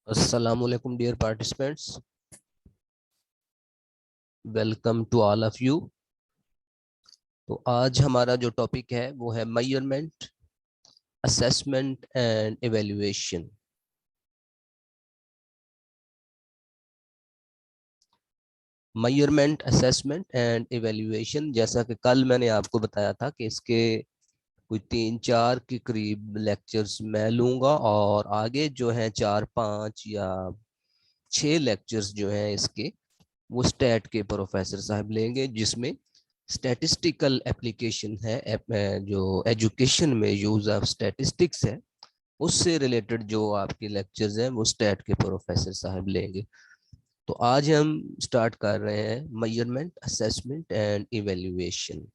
Assalamualaikum dear participants. Welcome to all of you. तो आज हमारा जो टॉपिक है वो है measurement, assessment and evaluation. Measurement, assessment and evaluation, जैसा कि कल मैंने आपको बताया था कि इसके कोई 3-4 के करीब लेक्चर्स मैं लूँगा और आगे जो है 4-5 या 6 लेक्चर्स जो हैं इसके वो स्टैट के प्रोफेसर साहब लेंगे, जिसमें स्टैटिस्टिकल एप्लीकेशन है, जो एजुकेशन में यूज ऑफ स्टैटिस्टिक्स है उससे रिलेटेड जो आपके लेक्चर्स हैं वो स्टैट के प्रोफेसर साहब लेंगे। तो आज हम स्टार्ट कर रहे हैं मेजरमेंट, असेसमेंट एंड इवैल्यूएशन।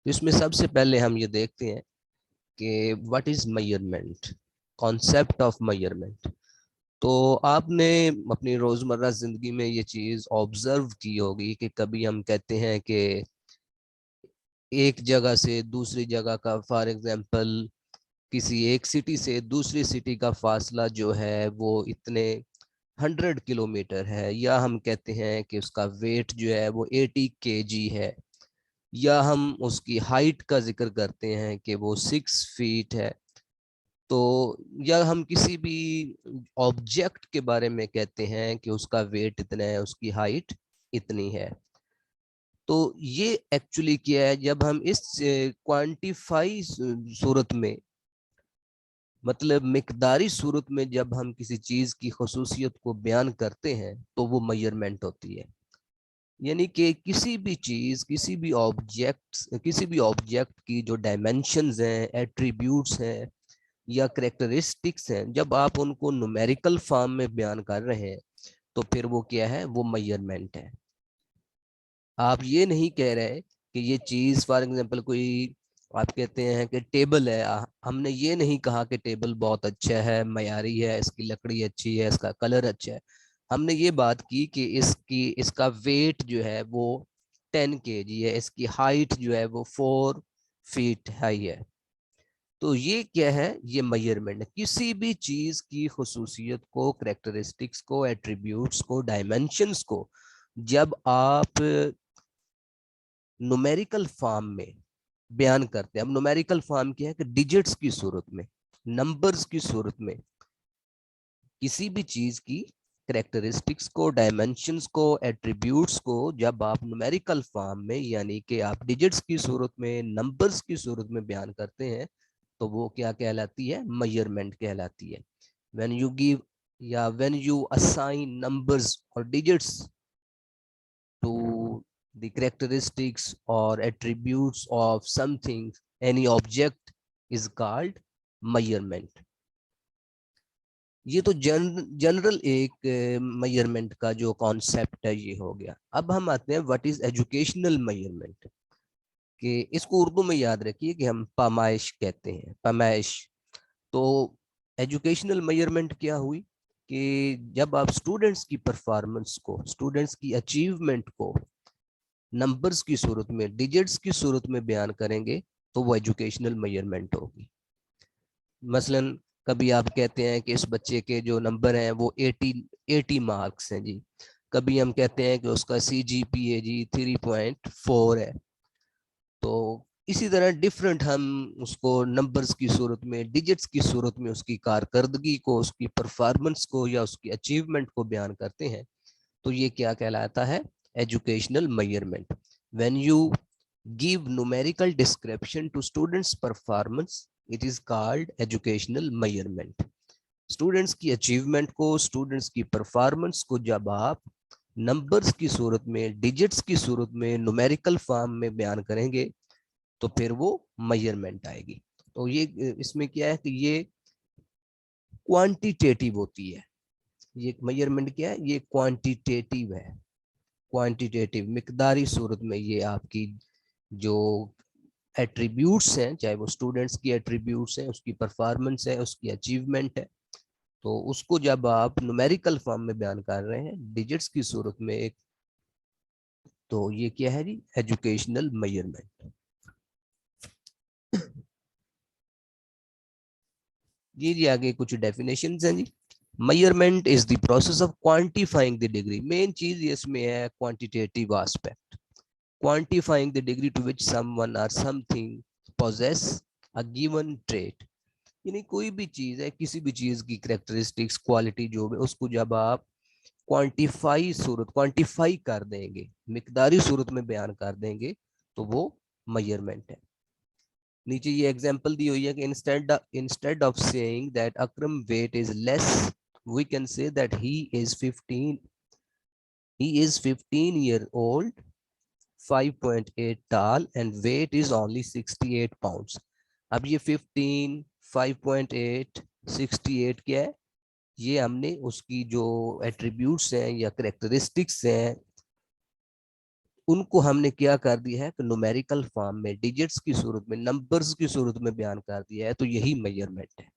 तो इसमें सबसे पहले हम ये देखते हैं कि what is measurement, concept of measurement. तो आपने अपनी रोजमर्रा जिंदगी में ये चीज ऑब्जर्व की होगी कि कभी हम कहते हैं कि एक जगह से दूसरी जगह का, फॉर एग्जांपल किसी एक सिटी से दूसरी सिटी का फासला जो है वो इतने 100 किलोमीटर है, या हम कहते हैं कि उसका वेट जो है वो 80 kg है, या हम उसकी हाइट का जिक्र करते हैं कि वो 6 फीट है। तो या हम किसी भी ऑब्जेक्ट के बारे में कहते हैं कि उसका वेट इतना है, उसकी हाइट इतनी है। तो ये एक्चुअली क्या है, जब हम इस क्वांटिफाई सूरत में, मतलब मिकदारी सूरत में जब हम किसी चीज की खसूसियत को बयान करते हैं तो वो मेजरमेंट होती है। यानी कि किसी भी ऑब्जेक्ट की जो डायमेंशंस हैं, एट्रीब्यूट्स हैं या करेक्टरिस्टिक्स हैं, जब आप उनको न्यूमेरिकल फॉर्म में बयान कर रहे हैं तो फिर वो क्या है, वो मेजरमेंट है। आप ये नहीं कह रहे कि ये चीज, फॉर एग्जांपल कोई, आप कहते हैं कि टेबल है, हमने ये नहीं कहा कि टेबल बहुत अच्छा है, मयारी है, इसकी लकड़ी अच्छी है, इसका कलर अच्छा है। हमने ये बात की कि इसका वेट जो है वो 10 kg है, इसकी हाइट जो है वो 4 फीट हाई है। तो ये क्या है, ये मेजरमेंट है। किसी भी चीज की खसूसियत को, करेक्टरिस्टिक्स को, एट्रीब्यूट्स को, डायमेंशंस को जब आप न्यूमेरिकल फॉर्म में बयान करते हैं। अब न्यूमेरिकल फॉर्म क्या है कि डिजिट्स की सूरत में, नंबर्स की सूरत में किसी भी चीज की करेक्टरिस्टिक्स को, डायमेंशंस को, एट्रीब्यूट्स को जब आप न्यूमेरिकल फॉर्म में, यानी कि आप डिजिट्स की सूरत में, नंबर्स की सूरत में बयान करते हैं तो वो क्या कहलाती है, मेजरमेंट कहलाती है। व्हेन यू गिव या व्हेन यू असाइन नंबर्स और digits to the characteristics or attributes of something, any object is called measurement. ये तो जनरल एक मेजरमेंट का जो कॉन्सेप्ट है ये हो गया। अब हम आते हैं व्हाट इज एजुकेशनल मेजरमेंट, कि इसको उर्दू में याद रखिए कि हम पैमाइश कहते हैं, पैमाइश। तो एजुकेशनल मेजरमेंट क्या हुई कि जब आप स्टूडेंट्स की परफॉर्मेंस को, स्टूडेंट्स की अचीवमेंट को नंबर्स की सूरत में, डिजिट्स की सूरत में बयान करेंगे तो वो एजुकेशनल मेजरमेंट होगी। मसलन कभी आप कहते हैं कि इस बच्चे के जो नंबर हैं वो 80 मार्क्स हैं जी। कभी हम कहते हैं कि उसका CGPA जी 3.4 है। तो इसी तरह डिफरेंट हम उसको नंबर्स की सूरत में, डिजिट्स की सूरत में उसकी कारकर्दगी को, उसकी परफॉर्मेंस को या उसकी अचीवमेंट को बयान करते हैं। तो ये क्या कहलाता है, educational measurement. When you give numerical description to students performance, it is called educational measurement. Students की अचीवमेंट को, स्टूडेंट्स की परफॉर्मेंस को जब आप नंबर्स की सूरत में, डिजिट्स की सूरत में, न्यूमेरिकल फॉर्म में बयान करेंगे तो फिर वो मेजरमेंट आएगी। तो ये इसमें क्या है कि ये क्वांटिटेटिव होती है। ये मेजरमेंट क्या है, ये क्वांटिटेटिव है। क्वांटिटेटिव मिकदारी सूरत में ये आपकी जो एट्रीब्यूट्स हैं, चाहे वो स्टूडेंट्स की एट्रीब्यूट्स हैं, उसकी परफॉर्मेंस है, उसकी अचीवमेंट है, तो उसको जब आप न्यूमेरिकल फॉर्म में बयान कर रहे हैं डिजिट्स की सूरत में एक, तो ये क्या है जी, एजुकेशनल मेजरमेंट। जी आगे कुछ डेफिनेशंस हैं जी। Measurement is the process of quantifying the degree. Main चीज इसमें है quantitative aspect, quantifying the degree to which someone or something possess a given trait। यानी कोई भी चीज है, किसी भी चीज की कैरेक्टरिस्टिक्स क्वालिटी जो है, उसको जब आप क्वांटिफाई कर देंगे, मिकदारी सूरत में बयान कर देंगे, तो वो मेजरमेंट है। नीचे ये एग्जांपल दी हुई है कि instead of saying that Akram weight is less, we can say that he is 15 year old, 5.8 tall and weight is only 68 pounds। अब ये 15, 5.8, 68 क्या है? ये हमने उसकी जो एट्रीब्यूट्स हैं या करेक्टरिस्टिक्स हैं, उनको हमने क्या कर दिया है कि न्यूमेरिकल फॉर्म में, डिजिट्स की सूरत में, नंबर्स की सूरत में बयान कर दिया है, तो यही मेजरमेंट है।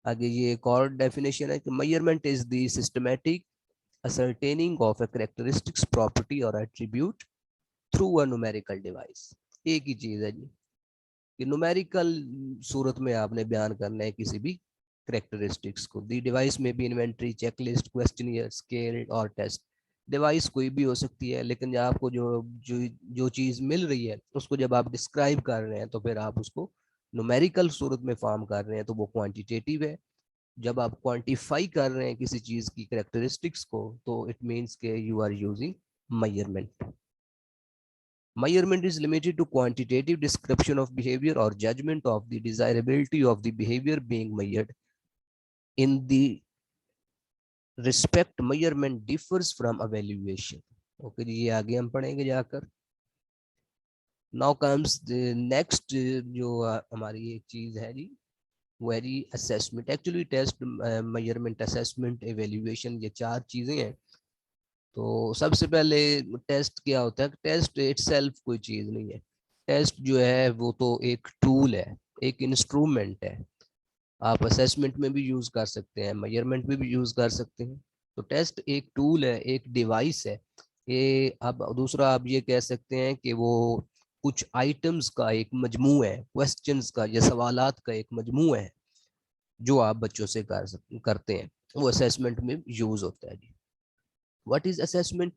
आगे ये एक और डेफिनेशन है कि measurement is the systematic ascertaining of a characteristics property or attribute through a numerical device। एक ही चीज है जी कि न्यूमेरिकल सूरत में आपने बयान करना है किसी भी करेक्टरिस्टिक्स को। दी डिवाइस में भी इन्वेंट्री, चेकलिस्ट, क्वेश्चनियर, स्केल और टेस्ट। डिवाइस कोई भी हो सकती है, लेकिन जब आपको जो चीज मिल रही है उसको जब आप डिस्क्राइब कर रहे हैं तो फिर आप उसको न्यूमेरिकल सूरत में फॉर्म कर रहे हैं, तो वो क्वांटिटेटिव है। जब आप क्वांटिफाई कर रहे हैं किसी चीज की कैरेक्टरिस्टिक्स को, तो इट मींस के you are using measurement. Measurement is limited to quantitative description of behavior or judgment of the desirability of the behavior being measured। In the respect measurement differs from evaluation। Okay जी, ये आगे हम पढ़ेंगे जाकर। Now comes the next, जो हमारी एक चीज है जी, very assessment. Actually test, measurement, assessment, evaluation, ये चार चीजें हैं। तो सबसे पहले टेस्ट क्या होता है? टेस्ट इटसेल्फ कोई चीज नहीं है। टेस्ट जो है वो तो एक टूल है, एक इंस्ट्रूमेंट है। आप असेसमेंट में भी यूज कर सकते हैं, मेजरमेंट में भी यूज कर सकते हैं। तो टेस्ट एक टूल है, एक डिवाइस है। ये अब दूसरा आप ये कह सकते हैं कि वो कुछ आइटम्स का एक मजमू है, क्वेश्चंस का या सवालात का एक मजमू है, जो आप बच्चों से करते हैं, वो असेसमेंट में यूज होता है जी। What is assessment?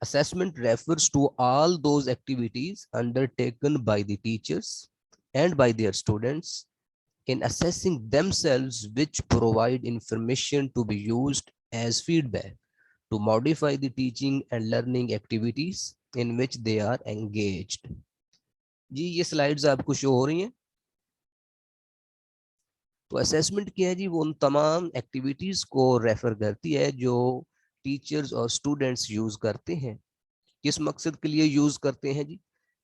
Assessment refers to all those activities undertaken by the teachers and by their students in assessing themselves, which provide information to be used as feedback to modify the teaching and learning activities in which they are engaged। जी ये slides आपको show हो रही हैं। तो assessment क्या है जी? वो उन तमाम एक्टिविटीज को रेफर करती है जो टीचर्स और स्टूडेंट्स यूज करते हैं। किस मकसद के लिए यूज करते हैं जी?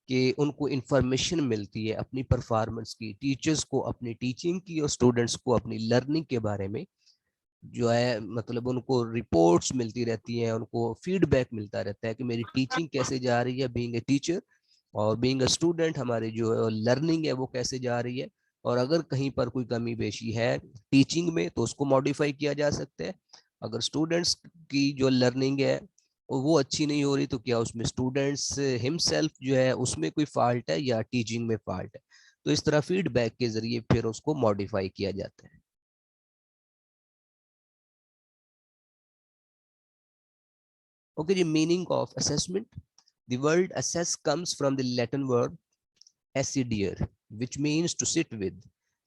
कि उनको इंफॉर्मेशन मिलती है अपनी परफॉर्मेंस की, टीचर्स को अपनी टीचिंग की और स्टूडेंट्स को अपनी लर्निंग के बारे में जो है, मतलब उनको रिपोर्ट्स मिलती रहती हैं, उनको फीडबैक मिलता रहता है कि मेरी टीचिंग कैसे जा रही है बीइंग ए टीचर, और बीइंग अ स्टूडेंट हमारी जो लर्निंग है वो कैसे जा रही है। और अगर कहीं पर कोई कमी पेशी है टीचिंग में तो उसको मॉडिफाई किया जा सकता है। अगर स्टूडेंट्स की जो लर्निंग है वो अच्छी नहीं हो रही, तो क्या उसमें स्टूडेंट्स हिमसेल्फ जो है उसमें कोई फॉल्ट है या टीचिंग में फॉल्ट है, तो इस तरह फीडबैक के जरिए फिर उसको मॉडिफाई किया जाता है। Okay, the meaning of assessment. The word assess comes from the Latin verb assidear, which means to sit with.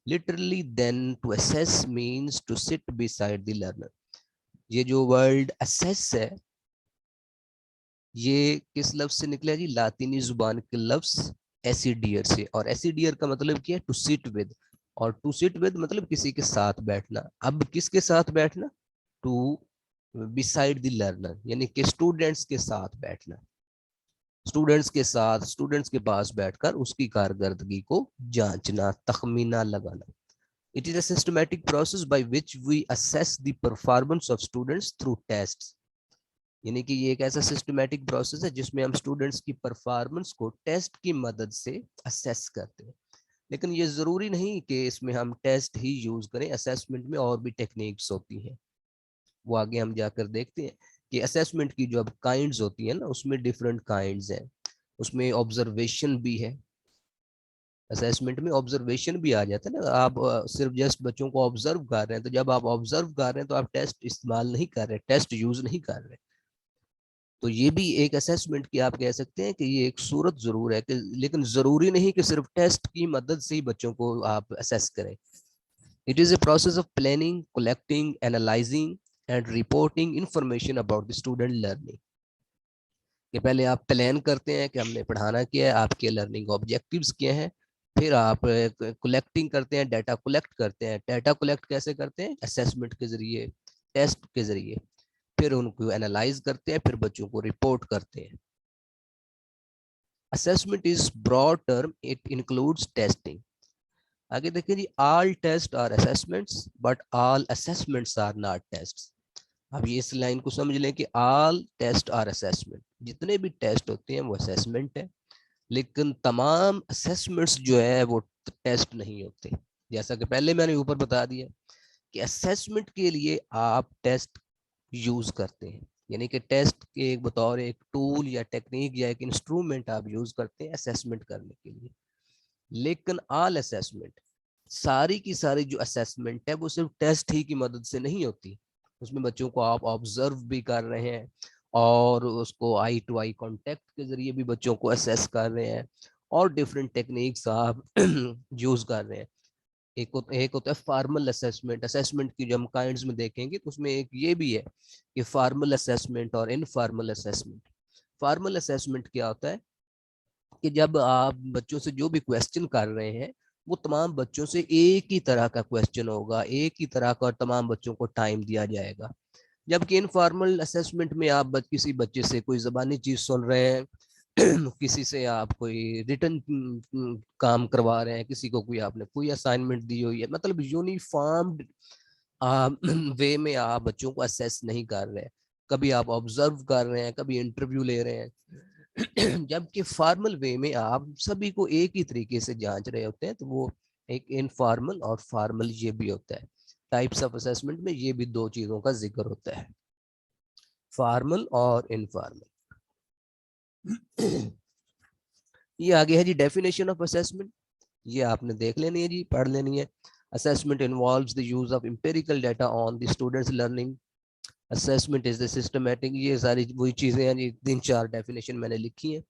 Literally, then to assess means to sit beside the learner। ये जो word assess है, ये किस लफ्ज से निकला है जी? लातीनी जुबान के लफ्ज एसिडियर से। और एसिडियर का मतलब क्या है? To sit with. और टू सिट विद मतलब किसी के साथ बैठना। अब किसके साथ बैठना? टू बिसाइड द लर्नर, यानी कि स्टूडेंट्स के साथ बैठना। स्टूडेंट्स के साथ, स्टूडेंट्स के पास बैठकर उसकी कारकर्दगी को जांचना, तखमीना लगाना। It is a systematic process by which we assess the performance of students through tests. यानी कि ये एक ऐसा सिस्टमैटिक प्रोसेस है जिसमें हम स्टूडेंट्स की परफॉर्मेंस को टेस्ट की मदद से असेस करते हैं। लेकिन ये जरूरी नहीं कि इसमें हम टेस्ट ही यूज करें, असेसमेंट में और भी टेक्निक्स होती हैं, वो आगे हम जाकर देखते हैं कि असेसमेंट की जो अब काइंड्स होती है ना, उसमें डिफरेंट काइंड्स हैं। उसमें ऑब्जर्वेशन भी है, असेसमेंट में ऑब्जर्वेशन भी आ जाता है ना, आप सिर्फ जस्ट बच्चों को ऑब्जर्व कर रहे हैं, तो जब आप ऑब्जर्व कर रहे हैं तो आप टेस्ट इस्तेमाल नहीं कर रहे, टेस्ट यूज नहीं कर रहे। तो ये भी एक असेसमेंट की आप कह सकते हैं कि ये एक सूरत जरूर है कि, लेकिन जरूरी नहीं कि सिर्फ टेस्ट की मदद से ही बच्चों को आप असेस करें। It is a process of planning, collecting, analysing and reporting information about the student learning. कि पहले आप प्लान करते हैं कि हमने पढ़ाना क्या है, आपके लर्निंग ऑब्जेक्टिव्स क्या हैं, फिर आप कलेक्टिंग करते हैं, डाटा कलेक्ट करते हैं। डाटा कलेक्ट कैसे करते हैं? असेसमेंट के जरिए, टेस्ट के जरिए। फिर उनको एनालाइज करते हैं, फिर बच्चों को रिपोर्ट करते हैं। Assessment is broad term, it includes testing. आगे देखिए जी, all test are assessments but all assessments are not test. अब ये इस लाइन को समझ लें कि ऑल टेस्ट आर असेसमेंट, जितने भी टेस्ट होते हैं वो असेसमेंट है, लेकिन तमाम असेसमेंट्स जो है वो टेस्ट नहीं होते। जैसा कि पहले मैंने ऊपर बता दिया कि असेसमेंट के लिए आप टेस्ट यूज करते हैं, यानी कि टेस्ट के एक बतौर एक टूल या टेक्निक या एक इंस्ट्रूमेंट आप यूज करते हैं असेसमेंट करने के लिए। लेकिन ऑल असेसमेंट, सारी की सारी जो असेसमेंट है वो सिर्फ टेस्ट ही की मदद से नहीं होती। उसमें बच्चों को आप ऑब्जर्व भी कर रहे हैं और उसको आई टू आई कांटेक्ट के जरिए भी बच्चों को असेस कर रहे हैं, और डिफरेंट टेक्निक्स आप यूज कर रहे हैं। एक होता है फॉर्मल असेसमेंट। असेसमेंट की जो हम काइंड्स में देखेंगे तो उसमें एक ये भी है कि फॉर्मल असेसमेंट और इनफॉर्मल असेसमेंट। फॉर्मल असेसमेंट क्या होता है कि जब आप बच्चों से जो भी क्वेश्चन कर रहे हैं वो तमाम बच्चों से एक ही तरह का क्वेश्चन होगा, एक ही तरह का, और तमाम बच्चों को टाइम दिया जाएगा। जबकि इनफॉर्मल असेसमेंट में आप किसी बच्चे से कोई जबानी चीज सुन रहे हैं, किसी से आप कोई रिटर्न काम करवा रहे हैं, किसी को कोई आपने कोई असाइनमेंट दी हुई है, मतलब यूनिफॉर्म्ड वे में आप बच्चों को असेस नहीं कर रहे हैं। कभी आप ऑब्जर्व कर रहे हैं, कभी इंटरव्यू ले रहे हैं। जबकि फॉर्मल वे में आप सभी को एक ही तरीके से जांच रहे होते हैं। तो वो एक इनफॉर्मल और फॉर्मल ये भी होता है। टाइप्स ऑफ असेसमेंट में ये भी दो चीजों का जिक्र होता है, फॉर्मल और इनफॉर्मल। ये आगे है जी डेफिनेशन ऑफ असेसमेंट, ये आपने देख लेनी है जी, पढ़ लेनी है। Assessment involves the use of empirical data on the students learning. Assessment is the systematic, ये सारी वही चीजें हैं जी, 3-4 डेफिनेशन मैंने लिखी हैं।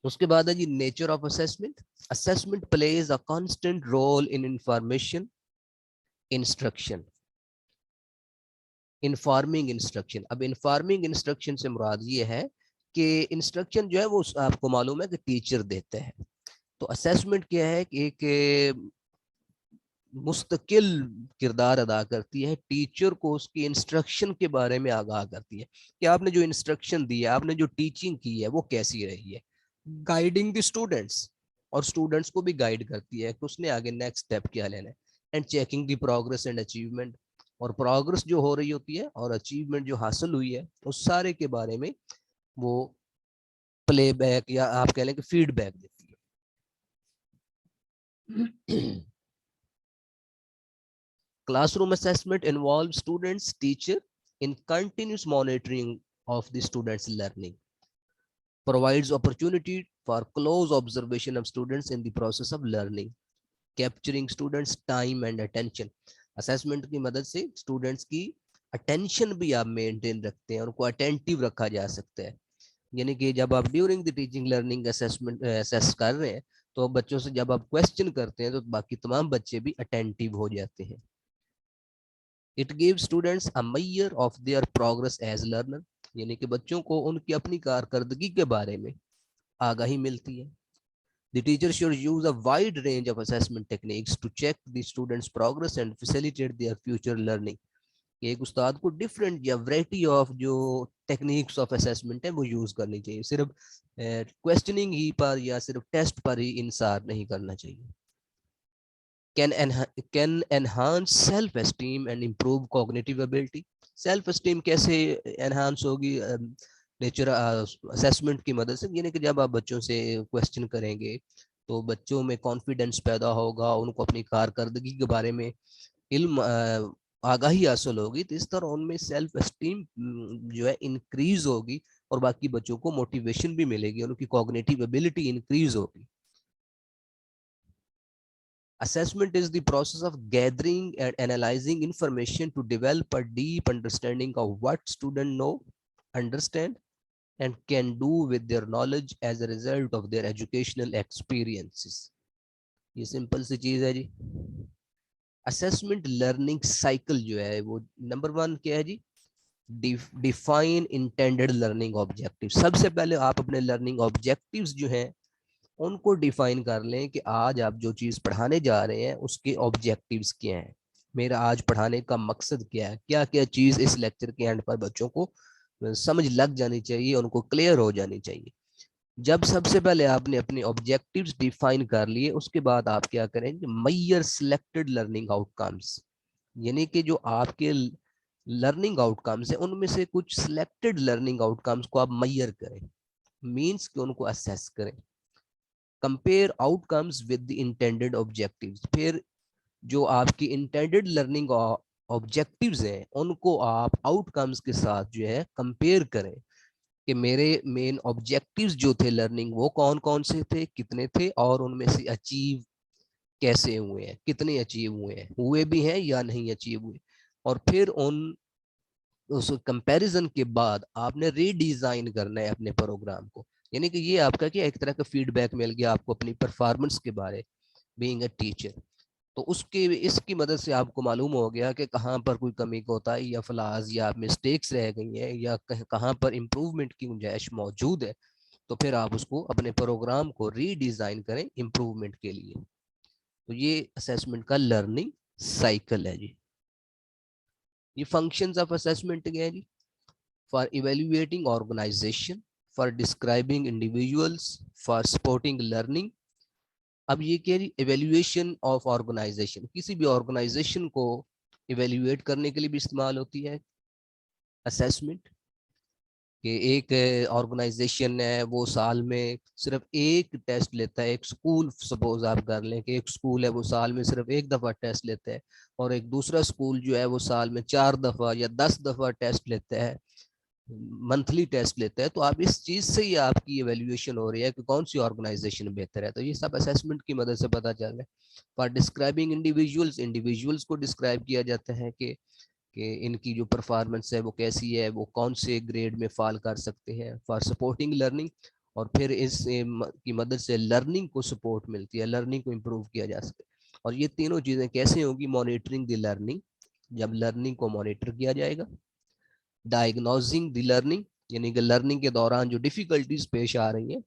उसके बाद है जी nature of assessment. Assessment plays a constant role in information instruction, informing instruction. अब इन्फॉर्मिंग इंस्ट्रक्शन से मुराद ये है कि इंस्ट्रक्शन जो है वो आपको मालूम है कि टीचर देते हैं। तो असेसमेंट क्या है कि एक मुस्तकिल किरदार अदा करती है, टीचर को उसकी इंस्ट्रक्शन के बारे में आगाह करती है कि आपने जो इंस्ट्रक्शन दी है, आपने जो टीचिंग की है वो कैसी रही है, गाइडिंग द स्टूडेंट्स, और स्टूडेंट्स को भी गाइड करती है कि उसने आगे नेक्स्ट स्टेप क्या लेना है। And checking the progress and achievement, और प्रोग्रेस जो हो रही होती है और अचीवमेंट जो हासिल हुई है उस सारे के बारे में वो प्लेबैक या आप कह लें कि फीडबैक देती है। Classroom assessment involves students, teacher in continuous monitoring of the students' learning, provides opportunity for close observation of students in the process of learning, capturing students' time and attention. Assessment की मदद से students की attention भी आप maintain रखते हैं, उनको attentive रखा जा सकता है। यानी कि जब आप during the teaching learning assessment assess कर रहे हैं तो बच्चों से जब आप क्वेश्चन करते हैं तो बाकी तमाम बच्चे भी अटेंटिव हो जाते हैं। It give students a measure of their progress as learner, यानी कि बच्चों को उनकी अपनी कारकर्दगी के बारे में आगाही मिलती है। The teacher should use a wide range of assessment techniques to check the students' progress and facilitate their future learning. एक उस्ताद को डिफरेंट या वैरायटी ऑफ जो टेक्निक्स ऑफ असेसमेंट है वो यूज करनी चाहिए, सिर्फ क्वेश्चनिंग ही पर या सिर्फ टेस्ट पर ही इंसार नहीं करना चाहिए। can enhance self esteem and improve cognitive ability। Self esteem कैसे एनहांस होगी? नेचर असेसमेंट की मदद से, यानी कि जब आप बच्चों से क्वेश्चन करेंगे तो बच्चों में कॉन्फिडेंस पैदा होगा, उनको अपनी कारकर्दगी के बारे में इल्म आगाही हासिल होगी, तो इस तरह उनमें सेल्फ एस्टीम जो है इंक्रीज होगी, और बाकी बच्चों को मोटिवेशन भी मिलेगी, उनकी कॉग्निटिव एबिलिटी इंक्रीज होगी। Assessment is the process of gathering and analyzing information to develop a deep understanding of what students know, understand, and can do with their knowledge as a result of their educational experiences. ये simple सी चीज है जी। Assessment learning cycle जो है वो number 1 क्या है जी, define intended learning objective. सबसे पहले आप अपने लर्निंग ऑब्जेक्टिव्स जो हैं उनको डिफाइन कर लें कि आज आप जो चीज पढ़ाने जा रहे हैं उसके ऑब्जेक्टिव्स क्या हैं, मेरा आज पढ़ाने का मकसद क्या है, क्या क्या चीज इस लेक्चर के एंड पर बच्चों को समझ लग जानी चाहिए, उनको क्लियर हो जानी चाहिए। जब सबसे पहले आपने अपने ऑब्जेक्टिव्स डिफाइन कर लिए, उसके बाद आप क्या करेंगे, मैयर सिलेक्टेड लर्निंग आउटकम्स, यानी कि जो आपके लर्निंग आउटकम्स है उनमें से कुछ सिलेक्टेड लर्निंग आउटकम्स को आप मैयर करें, मींस कि उनको असेस करें। Compare outcomes with the intended objectives, फिर जो आपकी इंटेंडेड लर्निंग ऑब्जेक्टिव्स हैं उनको आप आउटकम्स के साथ जो है कंपेयर करें कि मेरे मेन ऑब्जेक्टिव्स जो थे लर्निंग वो कौन कौन से थे, कितने थे, और उनमें से अचीव कैसे हुए हैं, कितने अचीव हुए हैं, हुए भी हैं या नहीं अचीव हुए। और फिर उस कंपैरिजन के बाद आपने रीडिजाइन करना है अपने प्रोग्राम को, यानी कि ये आपका क्या एक तरह का फीडबैक मिल गया आपको अपनी परफॉर्मेंस के बारे, बीइंग अ टीचर। तो उसके इसकी मदद से आपको मालूम हो गया कि कहाँ पर कोई कमी होता है या फ्लाज या मिस्टेक्स रह गई हैं या कहाँ पर इम्प्रूवमेंट की गुंजाइश मौजूद है, तो फिर आप उसको अपने प्रोग्राम को रीडिज़ाइन करें इम्प्रूवमेंट के लिए। तो ये असेसमेंट का लर्निंग साइकिल है जी। ये फंक्शंस ऑफ असेसमेंट क्या है जी, for evaluating organisation, for describing individuals, for supporting learning. अब ये क्या है, इवेल्युएशन ऑफ ऑर्गेनाइजेशन, किसी भी ऑर्गेनाइजेशन को इवेल्युएट करने के लिए भी इस्तेमाल होती है असेसमेंट। कि एक ऑर्गेनाइजेशन है वो साल में सिर्फ एक टेस्ट लेता है, एक स्कूल सपोज आप कर लें कि एक स्कूल है वो साल में सिर्फ एक दफ़ा टेस्ट लेता है, और एक दूसरा स्कूल जो है वो साल में 4 दफ़ा या 10 दफ़ा टेस्ट लेता है, मंथली टेस्ट लेता है। तो आप इस चीज से ही आपकी एवेल्युएशन हो रही है कि कौन सी ऑर्गेनाइजेशन बेहतर है। तो ये सब असेसमेंट की मदद से पता चल रहा है। फॉर डिस्क्राइबिंग इंडिविजुअल्स, इंडिविजुअल्स को डिस्क्राइब किया जाता है कि इनकी जो परफॉर्मेंस है वो कैसी है, वो कौन से ग्रेड में फॉल कर सकते हैं। फॉर सपोर्टिंग लर्निंग, और फिर इस की मदद से लर्निंग को सपोर्ट मिलती है, लर्निंग को इम्प्रूव किया जा सकता है। और ये तीनों चीज़ें कैसे होगी, मॉनिटरिंग द लर्निंग, जब लर्निंग को मॉनिटर किया जाएगा। डायग्नोजिंग द लर्निंग, यानी कि लर्निंग के दौरान जो डिफिकल्टीज पेश आ रही हैं,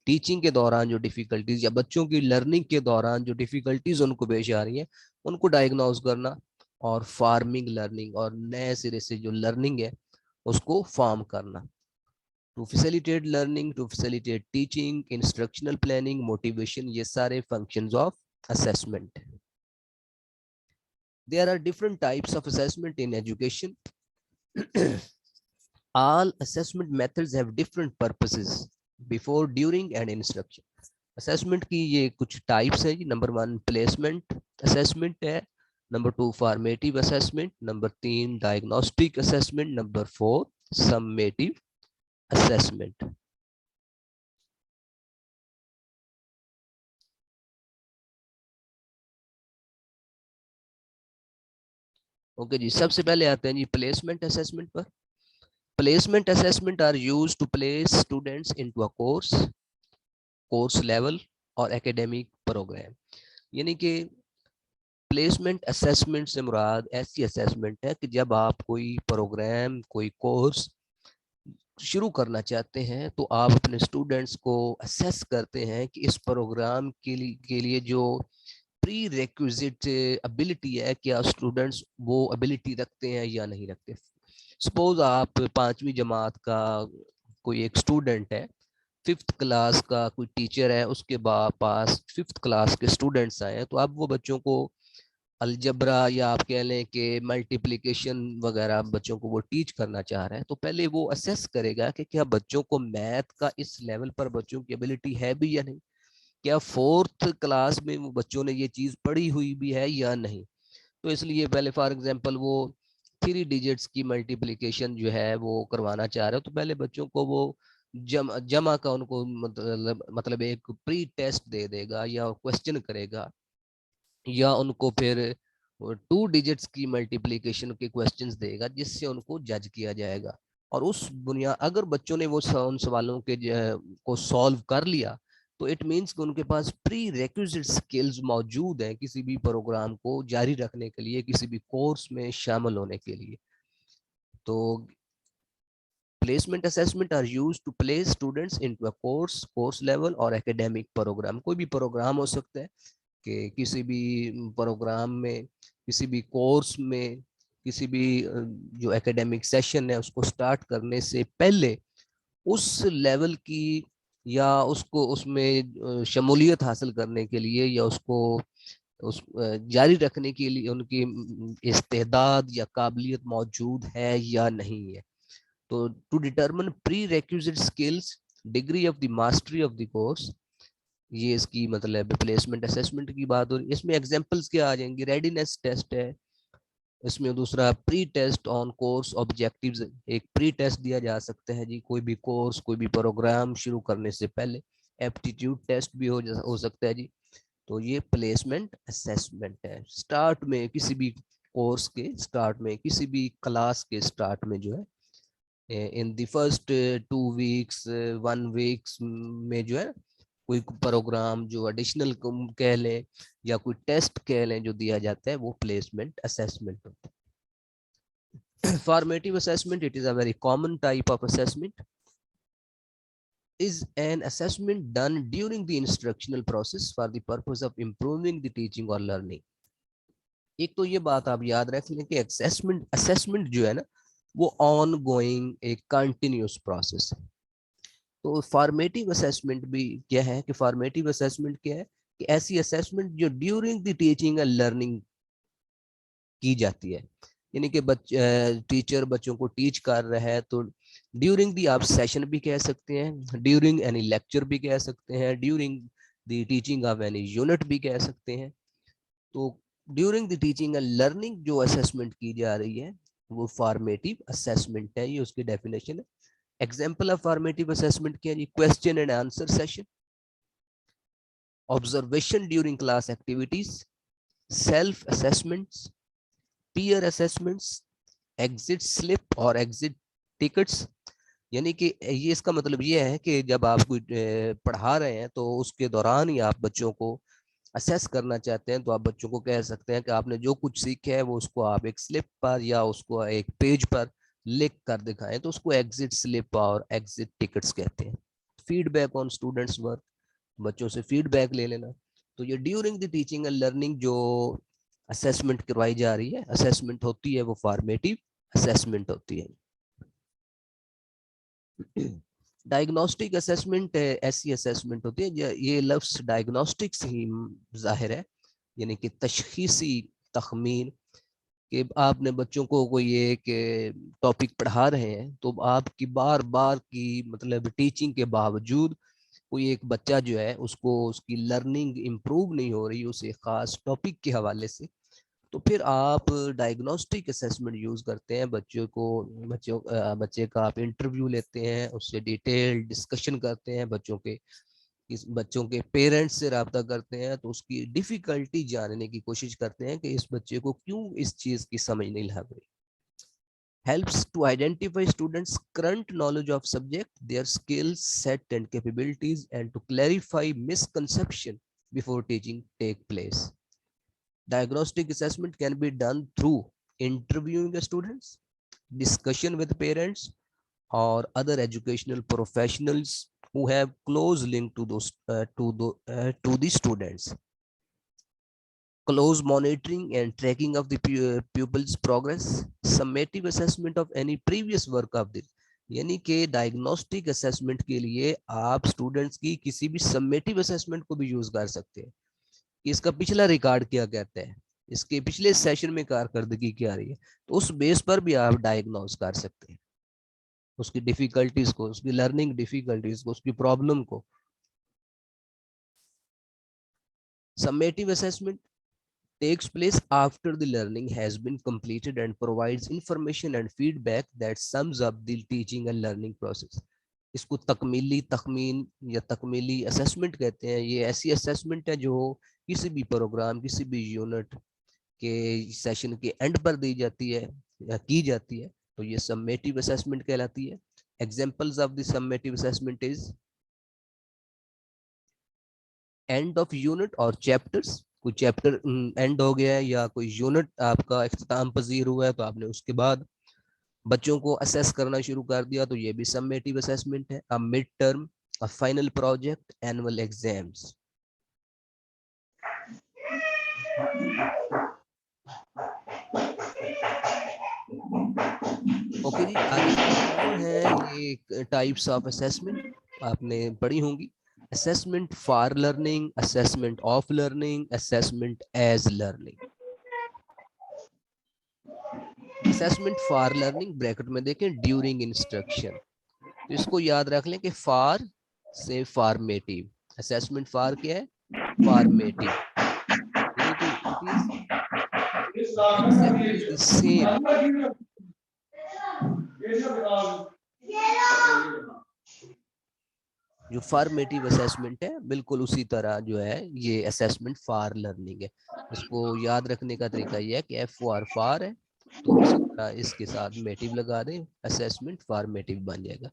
टीचिंग के दौरान जो डिफिकल्टीज या बच्चों की लर्निंग के दौरान जो डिफिकल्टीज उनको पेश आ रही हैं उनको डायग्नोज करना। और फार्मिंग लर्निंग, और नए सिरे से जो लर्निंग है उसको फॉर्म करना। To facilitate learning, to facilitate teaching, instructional planning, motivation, ये सारे functions of assessment. There are different types of assessment in education. All assessment methods have different purposes before, during and instruction. Assessment की ये कुछ types है जी। Number 1 placement assessment है, number 2 formative assessment, number 3 diagnostic assessment, number 4 summative assessment. Okay जी, सबसे पहले आते हैं जी प्लेसमेंट असेसमेंट पर। Placement assessment are used to place students into a course level और एकेडमिक प्रोग्राम। यानी कि प्लेसमेंट असेसमेंट से मुराद ऐसी असेसमेंट है कि जब आप कोई प्रोग्राम, कोई कोर्स शुरू करना चाहते हैं तो आप अपने स्टूडेंट्स को असेस करते हैं कि इस प्रोग्राम के लिए जो प्री रिक्विजिट एबिलिटी है, क्या स्टूडेंट्स वो एबिलिटी रखते हैं या नहीं रखते। सपोज आप 5वीं जमात का कोई एक स्टूडेंट है, 5th क्लास का कोई टीचर है, उसके पास 5th क्लास के स्टूडेंट्स आए हैं, तो आप वो बच्चों को अलजबरा या आप कह लें कि मल्टीप्लिकेशन वगैरह बच्चों को वो टीच करना चाह रहा है, तो पहले वो असेस करेगा कि क्या बच्चों को मैथ का इस लेवल पर बच्चों की एबिलिटी है भी या नहीं, क्या 4th क्लास में वो बच्चों ने ये चीज़ पढ़ी हुई भी है या नहीं। तो इसलिए पहले फॉर एग्जांपल वो 3 डिजिट्स की मल्टीप्लिकेशन जो है वो करवाना चाह रहे हो, तो पहले बच्चों को वो जमा का उनको मतलब एक प्री टेस्ट दे देगा या क्वेश्चन करेगा, या उनको फिर 2 डिजिट्स की मल्टीप्लिकेशन के क्वेश्चंस देगा जिससे उनको जज किया जाएगा। और उस बुनियाद अगर बच्चों ने वो उन सवालों के को सॉल्व कर लिया तो इट मीन्स कि उनके पास प्री रेक्विजिट स्किल्स मौजूद हैं किसी भी प्रोग्राम को जारी रखने के लिए, किसी भी कोर्स में शामिल होने के लिए। तो placement assessment are used to place students into a course level और एकेडमिक प्रोग्राम। कोई भी प्रोग्राम हो सकता है कि किसी भी प्रोग्राम में, किसी भी कोर्स में, किसी भी जो एकेडमिक सेशन है उसको स्टार्ट करने से पहले उस लेवल की या उसको उसमें शमूलियत हासिल करने के लिए या उसको उस जारी रखने के लिए उनकी इस्तेदाद या काबिलियत मौजूद है या नहीं है। तो to determine prerequisite skills, degree of the mastery of the course, ये इसकी मतलब प्लेसमेंट असेसमेंट की बात हो रही है। इसमें एग्जांपल्स क्या आ जाएंगे, रेडीनेस टेस्ट है, इसमें दूसरा pre test on course objectives, एक प्री टेस्ट दिया जा सकता है जी कोई भी कोर्स कोई भी प्रोग्राम शुरू करने से पहले। एप्टीट्यूड टेस्ट भी हो सकता है जी। तो ये प्लेसमेंट असेसमेंट है। स्टार्ट में किसी भी कोर्स के स्टार्ट में, किसी भी क्लास के स्टार्ट में जो है, in the first 2 weeks 1 weeks में जो है कोई प्रोग्राम जो एडिशनल कह लें या कोई टेस्ट कह लें जो दिया जाता है वो प्लेसमेंट असेसमेंट होता है। Formative assessment, it is a very common type of assessment, is an assessment done during the instructional process for the purpose of improving the teaching or learning। एक तो ये बात आप याद रख लें कि असेसमेंट जो है ना वो ऑन गोइंग एक कंटिन्यूस प्रोसेस है। तो फॉर्मेटिव असेसमेंट भी क्या है कि फॉर्मेटिव असेसमेंट क्या है कि ऐसी असेसमेंट जो during the teaching and learning की जाती है, यानी कि टीचर बच्चों को टीच कर रहा है तो ड्यूरिंग दी आप सेशन भी कह सकते हैं, ड्यूरिंग एनी लेक्चर भी कह सकते हैं, during the teaching of any unit भी कह सकते हैं। तो during the teaching and learning जो असेसमेंट की जा रही है वो फॉर्मेटिव असेसमेंट है, ये उसकी डेफिनेशन है। एग्जाम्पल ऑफ फॉर्मेटिव असेसमेंट क्या है जी, question and answer session, observation during class activities, self assessments, peer assessments, exit slip और एग्जिट टिकट्स। यानी कि ये इसका मतलब ये है कि जब आप कोई पढ़ा रहे हैं तो उसके दौरान ही आप बच्चों को असेस करना चाहते हैं तो आप बच्चों को कह सकते हैं कि आपने जो कुछ सीखा है वो उसको आप एक स्लिप पर या उसको एक पेज पर लिख कर दिखाएं, तो उसको एग्जिट स्लिप और एग्जिट टिकट्स कहते हैं। फीडबैक ऑन स्टूडेंट्स वर्क, बच्चों से फीडबैक ले लेना। तो ये during the teaching and learning जो असेसमेंट करवाई जा रही है, असेसमेंट होती है वो फॉर्मेटिव असेसमेंट होती है। डायग्नोस्टिक असेसमेंट ऐसी असेसमेंट होती है, ये लफ्ज डायग्नोस्टिक से ही जाहिर है, यानी कि तशखीसी तखमीन, कि आपने बच्चों को कोई एक टॉपिक पढ़ा रहे हैं तो आपकी बार बार की मतलब टीचिंग के बावजूद कोई एक बच्चा जो है उसको उसकी लर्निंग इम्प्रूव नहीं हो रही उस एक खास टॉपिक के हवाले से, तो फिर आप डायग्नोस्टिक असेसमेंट यूज करते हैं। बच्चे का आप इंटरव्यू लेते हैं, उससे डिटेल डिस्कशन करते हैं, बच्चों के पेरेंट्स से रब्ता करते हैं, तो उसकी डिफिकल्टी जानने की कोशिश करते हैं कि इस बच्चे को क्यों इस चीज की समझ नहीं लग रही। Helps to identify students' current knowledge of subject, their skills set and capabilities, and to clarify misconception before teaching take place. Diagnostic assessment can be done through interviewing the students, discussion with parents, or other educational professionals who have close link to to the students. Close monitoring and tracking of the pupils' progress, summative assessment of any previous work of the, यानी कि diagnostic assessment के लिए आप students की किसी भी summative assessment को भी यूज कर सकते हैं। इसका पिछला रिकॉर्ड क्या कहता है, इसके पिछले सेशन में कारकर्दगी क्या रही है, तो उस बेस पर भी आप डायग्नोज कर सकते हैं उसकी डिफिकल्टीज को, उसकी लर्निंग डिफिकल्टीज को, उसकी प्रॉब्लम को। Summative assessment takes place after the learning has been completed and provides information and feedback that sums up the teaching and learning process. इसको तकमीली तखमीन या तकमीली असेसमेंट कहते हैं। ये ऐसी असेसमेंट है जो किसी भी प्रोग्राम, किसी भी यूनिट के सेशन के एंड पर दी जाती है या की जाती है, तो ये सम्मेटिव असेसमेंट कहलाती है। Examples of the summative assessment is end of unit और चैप्टर्स। कोई चैप्टर एंड हो गया है या कोई यूनिट आपका इख्तिताम पजीर हुआ है, तो आपने उसके बाद बच्चों को असेस करना शुरू कर दिया, तो ये भी सम्मेटिव असेसमेंट है। A mid term, a final project, annual exams. Okay जी, आगे कौन है ये टाइप्स ऑफ असेसमेंट आपने पढ़ी होंगी। Assessment for learning, assessment of learning, assessment as learning. Assessment for learning bracket में देखें ड्यूरिंग इंस्ट्रक्शन, तो इसको याद रख लें कि फॉर से फॉर्मेटिव, असेसमेंट फॉर क्या है, फॉर्मेटिव, यानी कि it is exactly the same. जो फॉर्मेटिव असेसमेंट है बिल्कुल उसी तरह जो है ये असेसमेंट फॉर लर्निंग है। इसको याद रखने का तरीका ये है कि एफ फॉर है, तो इसी तरह इसके साथ मेटिव लगा दें, असेसमेंट फॉर्मेटिव बन जाएगा।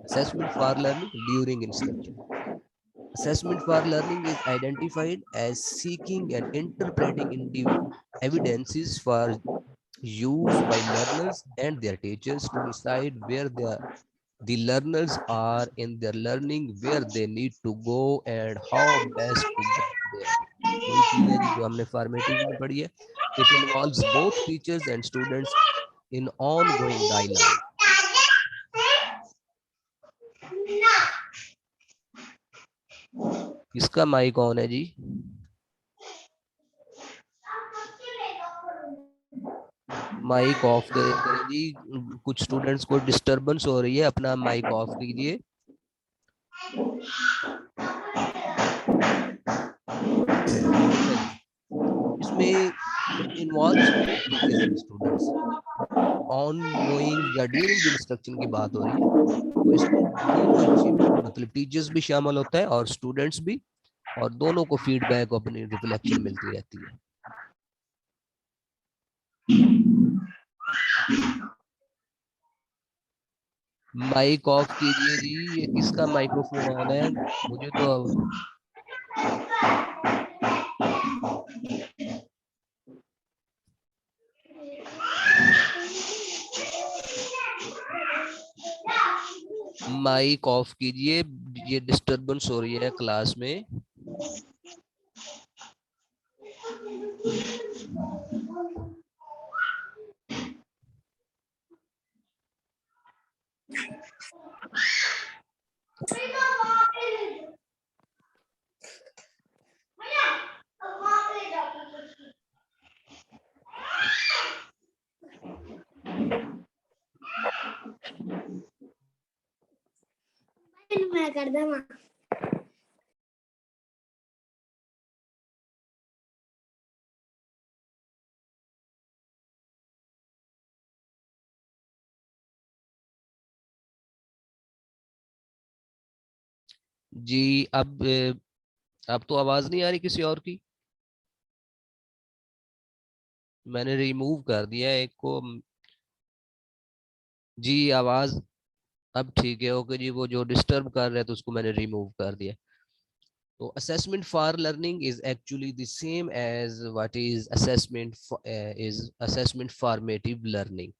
Assessment for learning during instruction. Assessment for learning is identified as seeking and interpreting evidences for use by learners and their teachers to decide where the learners are in their learning, where they need to go and how best to get there. वही चीज है जी जो हमने formative में पढ़ी है। It involves both teachers and students in ongoing dialogue. किसका mic on है जी? माइक ऑफ करें जी, कुछ स्टूडेंट्स को डिस्टरबेंस हो रही है, अपना माइक ऑफ कीजिए। इसमें involves teachers and students, on going या ड्यूरिंग इंस्ट्रक्शन की बात हो रही है, तो इसमें दोनों मतलब टीचर्स भी शामिल होता है और स्टूडेंट्स भी, और दोनों को फीडबैक, अपनी रिफ्लेक्शन मिलती रहती है। माइक ऑफ कीजिए जी, ये किसका माइक्रोफोन ऑन है? मुझे तो माइक ऑफ कीजिए, ये डिस्टरबेंस हो रही है क्लास में। मैं कर दूंगा। जी अब तो आवाज नहीं आ रही किसी और की? मैंने रिमूव कर दिया एक को जी, आवाज अब ठीक है। ओके जी, वो जो डिस्टर्ब कर रहे थे उसको मैंने रिमूव कर दिया। तो assessment for learning is actually the same as what is assessment formative learning.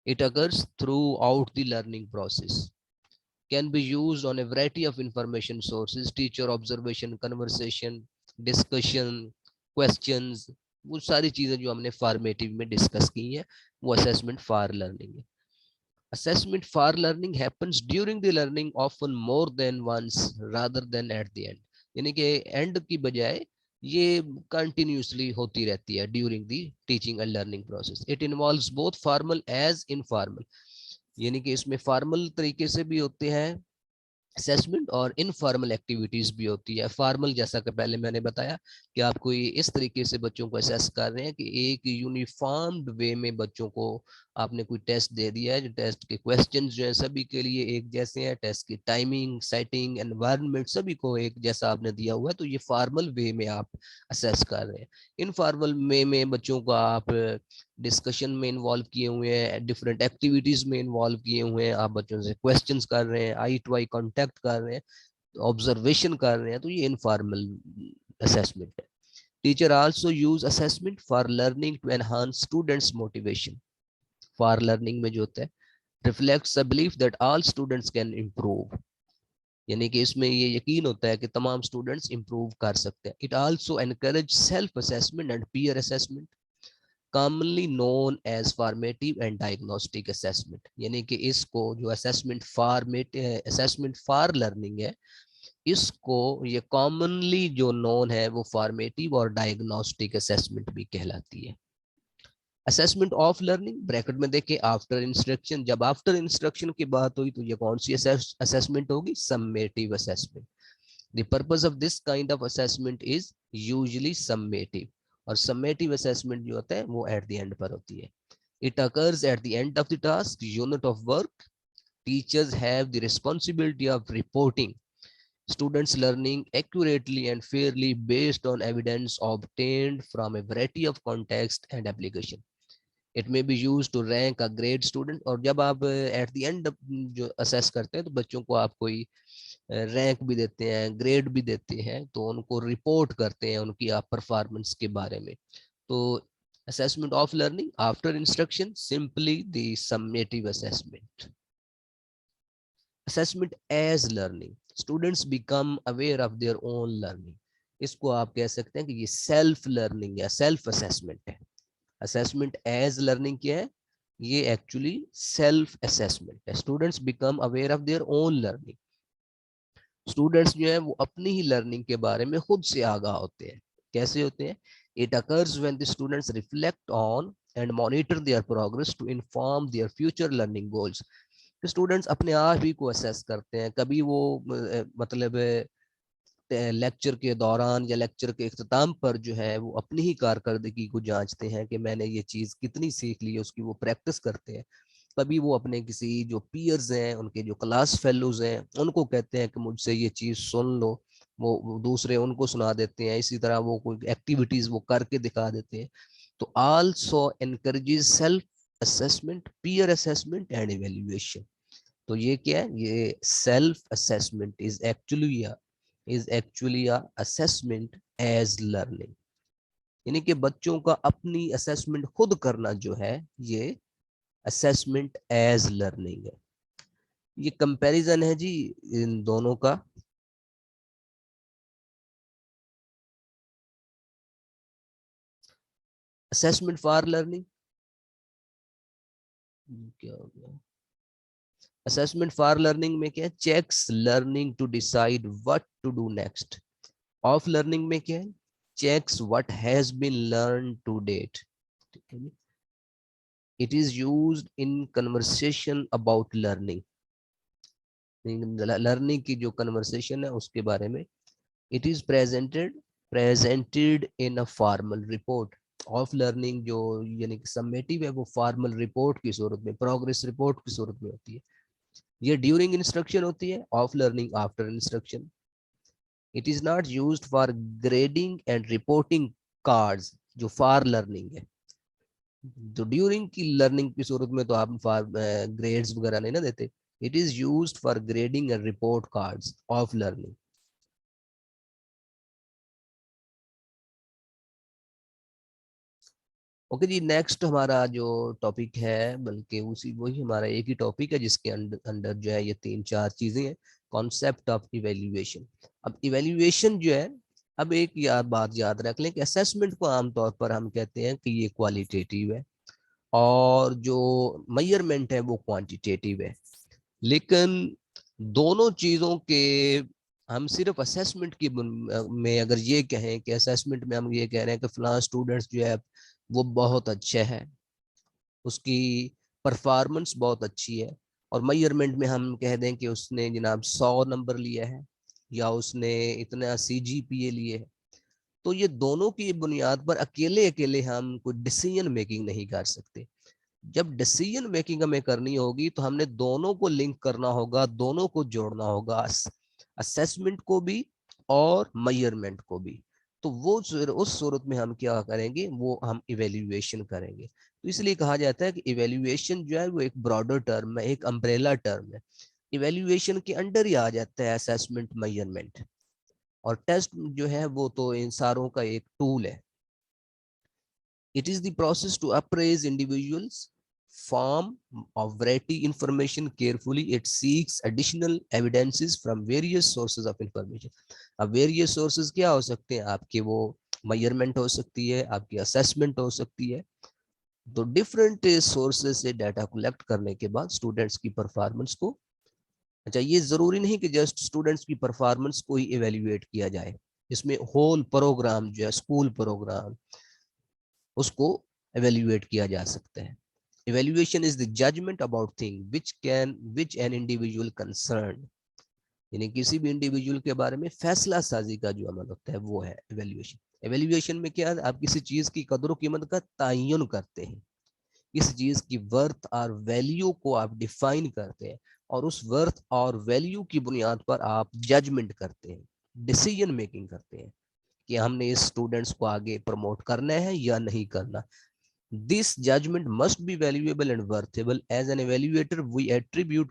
It occurs throughout the learning process, can be used on a variety of information sources, teacher observation, conversation, discussion, questions, वो सारी चीजें जो हमने formative में discuss की हैं वो assessment for learning है। Assessment for learning happens during the learning, often more than once rather than at the end. यानी कि एंड की बजाय ये कंटिन्यूसली होती रहती है during the teaching and learning process. It involves both formal as informal, यानी कि इसमें फॉर्मल तरीके से भी होते हैं असेसमेंट और इनफॉर्मल एक्टिविटीज भी होती है। फॉर्मल जैसा कि पहले मैंने बताया कि आप कोई इस तरीके से बच्चों को असेस कर रहे हैं कि एक यूनिफॉर्म्ड वे में बच्चों को आपने कोई टेस्ट दे दिया है, जो टेस्ट के क्वेश्चंस जो है सभी के लिए एक जैसे हैं, टेस्ट की टाइमिंग, सेटिंग, एनवायरनमेंट सभी को एक जैसा आपने दिया हुआ है, तो ये फॉर्मल वे में आप असेस कर रहे हैं। इनफॉर्मल वे में बच्चों को आप डिस्कशन में इन्वॉल्व किए हुए हैं, डिफरेंट एक्टिविटीज में इन्वॉल्व किए हुए हैं, आप बच्चों से क्वेश्चंस कर रहे हैं, आई टू आई कांटेक्ट कर रहे हैं, ऑब्जर्वेशन कर रहे हैं, तो ये इनफॉर्मल असेसमेंट है। Teacher also use assessment for learning to enhance students motivation. For learning में जो होता है reflects a belief that all students can improve, यानी कि इसमें ये यकीन होता है कि तमाम स्टूडेंट्स इंप्रूव कर सकते हैं। It also encourage self assessment and peer assessment, commonly known as formative and diagnostic assessment, यानी कि इसको जो असेसमेंट फॉर लर्निंग है, इसको ये कॉमनली जो नोन है वो फॉर्मेटिव और डायग्नोस्टिक असेसमेंट भी कहलाती है। असेसमेंट ऑफ लर्निंग ब्रैकेट में देखें आफ्टर इंस्ट्रक्शन, जब आफ्टर इंस्ट्रक्शन की बात हुई तो ये कौन सी असेसमेंट होगी? Summative assessment. The purpose of this kind of assessment is usually summative, और सम्मेटिव असेसमेंट जो होता है वो एट द एंड पर होती है। It occurs at the end of the task unit of work. Teachers have the responsibility of reporting students learning accurately and fairly based on evidence obtained from a variety of context and application. It may be used to rank a grade student, और जब आप at the end जो assess करते हैं तो बच्चों को आप कोई रैंक भी देते हैं, ग्रेड भी देते हैं, तो उनको रिपोर्ट करते हैं उनकी आप परफॉर्मेंस के बारे में। तो assessment of learning after instruction simply the summative assessment. Assessment as learning, students become aware of their own learning, इसको आप कह सकते हैं कि ये सेल्फ लर्निंग या सेल्फ असेसमेंट है। असेसमेंट एज लर्निंग क्या है? ये एक्चुअली सेल्फ असेसमेंट है। Students become aware of their own learning, students जो है वो अपनी ही लर्निंग के बारे में खुद से आगाह होते हैं। कैसे होते हैं? It occurs when the students reflect on and monitor their progress to inform their future learning goals. Students अपने आप ही को असेस करते हैं, कभी वो मतलब लेक्चर के दौरान या लेक्चर के इख्तिताम पर जो है वो अपनी ही कारकर्दगी को जांचते हैं कि मैंने ये चीज़ कितनी सीख ली है, उसकी वो प्रैक्टिस करते हैं। कभी वो अपने किसी जो पीयर्स हैं, उनके जो क्लास फेलोज हैं, उनको कहते हैं कि मुझसे ये चीज़ सुन लो, वो दूसरे उनको सुना देते हैं। इसी तरह वो कोई एक्टिविटीज़ वो करके दिखा देते हैं। तो also encourages self assessment, peer assessment and evaluation. तो ये क्या है? ये self assessment is actually assessment as learning, यानी कि बच्चों का अपनी असेसमेंट खुद करना जो है ये असेसमेंट एज लर्निंग है। ये कंपैरिजन है जी इन दोनों का। असेसमेंट फॉर लर्निंग क्या हो गया? असेसमेंट फॉर लर्निंग में क्या है? Checks learning to decide what to do next. Of learning में क्या है? Checks what has been learn to date. ठीक है। It is used in conversation about learning, learning की जो कन्वर्सेशन है उसके बारे में। It is presented in a formal report. Of learning जो यानी कि समेटिव है वो फॉर्मल रिपोर्ट की सूरत में, प्रोग्रेस रिपोर्ट की सूरत में होती है। ये ड्यूरिंग इंस्ट्रक्शन होती है, of learning after instruction. It is not used for grading and reporting cards, जो फॉर लर्निंग है। तो ड्यूरिंग की लर्निंग की सूरत में तो आप फॉर ग्रेड्स वगैरह नहीं ना देते। It is used for grading and report cards of learning. Okay जी, नेक्स्ट हमारा जो टॉपिक है, बल्कि उसी वही हमारा एक ही टॉपिक है जिसके अंदर जो है ये तीन चार चीजें हैं। Concept of evaluation. अब इवेल्युएशन जो है, अब एक बात याद रख लें कि असेसमेंट को आमतौर पर हम कहते हैं कि ये क्वालिटेटिव है, और जो मेजरमेंट है वो क्वांटिटेटिव है। लेकिन दोनों चीजों के हम सिर्फ असेसमेंट की में अगर ये कहें कि असेसमेंट में हम ये कह रहे हैं कि फलां स्टूडेंट्स जो है वो बहुत अच्छे हैं, उसकी परफॉर्मेंस बहुत अच्छी है, और मेजरमेंट में हम कह दें कि उसने जनाब 100 नंबर लिया है या उसने इतना CGPA लिए है, तो ये दोनों की बुनियाद पर अकेले अकेले हम कोई डिसीजन मेकिंग नहीं कर सकते। जब डिसीजन मेकिंग हमें करनी होगी तो हमने दोनों को लिंक करना होगा, दोनों को जोड़ना होगा, असेसमेंट को भी और मेजरमेंट को भी। तो वो उस सूरत में हम क्या करेंगे, वो हम इवेल्युएशन करेंगे। तो इसलिए कहा जाता है कि इवेल्युएशन जो है वो एक ब्रॉडर टर्म है, एक अम्ब्रेला टर्म है। इवेल्युएशन के अंडर ही आ जाता है असेसमेंट, मेजरमेंट, और टेस्ट जो है वो तो इन सारों का एक टूल है। It is the process to appraise individuals, form of variety information carefully. It seeks additional evidences from various sources of information. अब various sources क्या हो सकते हैं आपके, वो measurement हो सकती है, आपकी assessment हो सकती है। तो डिफरेंट सोर्सेज से डाटा कलेक्ट करने के बाद स्टूडेंट्स की परफॉर्मेंस को, अच्छा ये जरूरी नहीं कि जस्ट स्टूडेंट्स की परफॉर्मेंस को ही इवेल्युएट किया जाए, इसमें होल प्रोग्राम जो है, स्कूल प्रोग्राम, उसको evaluate किया जा सकता है। Evaluation is the judgment about thing which an individual concerned, यानी किसी भी इंडिविजुअल के बारे में फैसला साजी का जो अमल होता है वो है evaluation। evaluation में क्या है, आप किसी चीज की कदर कीमत का तयन करते हैं, किसी चीज की वर्थ और वैल्यू को आप डिफाइन करते हैं, और उस वर्थ और वैल्यू की बुनियाद पर आप जजमेंट करते हैं, डिसीजन मेकिंग करते हैं कि हमने इस स्टूडेंट्स को आगे प्रमोट करना है या नहीं करना। This judgment must be valuable and worthable. As an evaluator, we attribute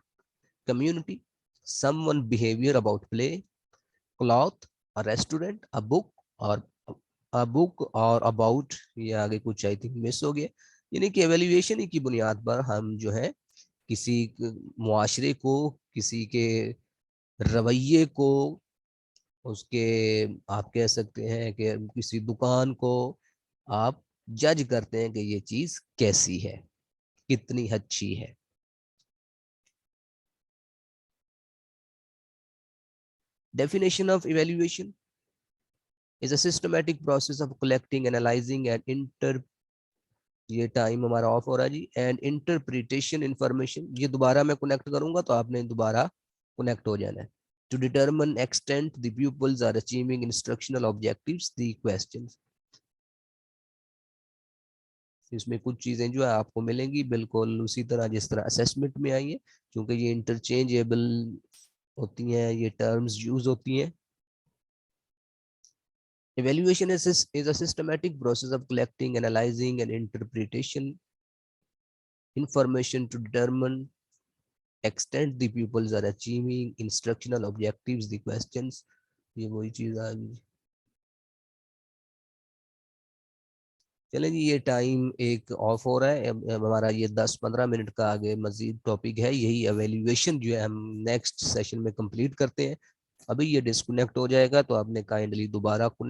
community, someone behavior about play, cloth, a restaurant, or a book or about, ये आगे कुछ आई थिंक मिस हो गया। यानी कि एवेल्युएशन की बुनियाद पर हम जो है किसी मुआशरे को, किसी के रवैये को, उसके, आप कह सकते हैं कि किसी दुकान को आप जज करते हैं कि ये चीज कैसी है, कितनी अच्छी है। Definition of evaluation is a systematic process of collecting, analyzing and ये टाइम हमारा ऑफ हो रहा है जी, एंड इंटरप्रिटेशन इंफॉर्मेशन, ये दोबारा मैं कनेक्ट करूंगा तो आपने दोबारा कनेक्ट हो जाना है। To determine extent the pupils are achieving instructional objectives, the questions, इसमें कुछ चीजें जो है आपको मिलेंगी बिल्कुल उसी तरह जिस तरह असेसमेंट में आई है, क्योंकि ये इंटरचेंजेबल होती हैं, ये टर्म्स यूज होती हैं। Evaluation is a systematic process of collecting, analyzing, and interpretation information to determine extent the pupils are achieving instructional objectives, the questions, ये वही चीज आ गई। चलें जी, ये टाइम एक ऑफ हो रहा है, अब हमारा ये 10-15 मिनट का आगे मजीद टॉपिक है, यही एवेल्युएशन जो है हम नेक्स्ट सेशन में कंप्लीट करते हैं। अभी ये डिस्कनेक्ट हो जाएगा तो आपने काइंडली दोबारा कनेक्ट